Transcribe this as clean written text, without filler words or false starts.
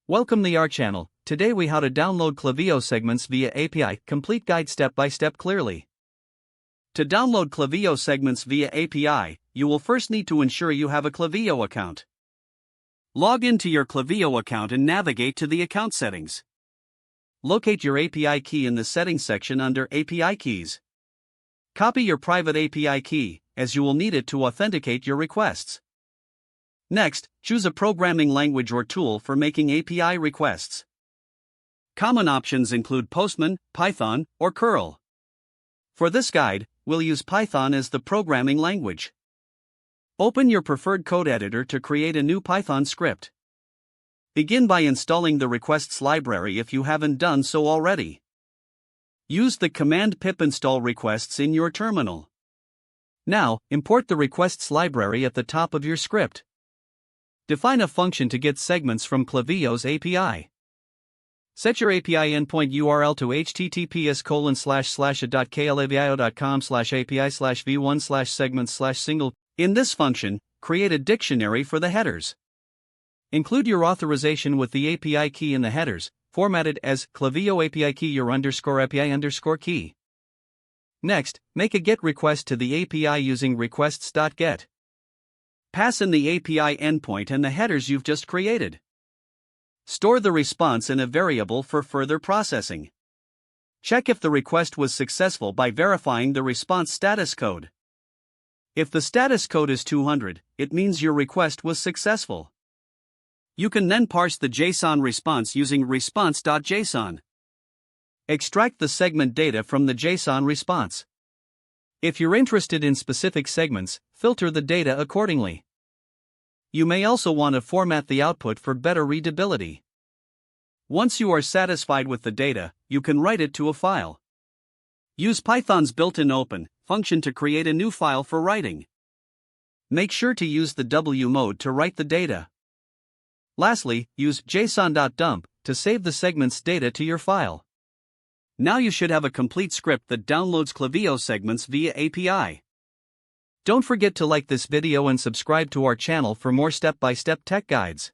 Welcome to our channel. Today we how to download Klaviyo segments via API, complete guide step by step clearly. To download Klaviyo segments via API, you will first need to ensure you have a Klaviyo account. Log into your Klaviyo account and navigate to the account settings. Locate your API key in the settings section under API keys. Copy your private API key, as you will need it to authenticate your requests. Next, choose a programming language or tool for making API requests. Common options include Postman, Python, or curl. For this guide, we'll use Python as the programming language. Open your preferred code editor to create a new Python script. Begin by installing the requests library if you haven't done so already. Use the command pip install requests in your terminal. Now, import the requests library at the top of your script. Define a function to get segments from Klaviyo's API. Set your API endpoint URL to https://.klaviyo.com/api/v1/segments/single. In this function, create a dictionary for the headers. Include your authorization with the API key in the headers, formatted as Klaviyo API key your _API _key. Next, make a GET request to the API using requests.get. Pass in the API endpoint and the headers you've just created. Store the response in a variable for further processing. Check if the request was successful by verifying the response status code. If the status code is 200, it means your request was successful. You can then parse the JSON response using response.json. Extract the segment data from the JSON response. If you're interested in specific segments, filter the data accordingly. You may also want to format the output for better readability. Once you are satisfied with the data, you can write it to a file. Use Python's built-in open function to create a new file for writing. Make sure to use the W mode to write the data. Lastly, use json.dump to save the segment's data to your file. Now you should have a complete script that downloads Klaviyo segments via API. Don't forget to like this video and subscribe to our channel for more step-by-step tech guides.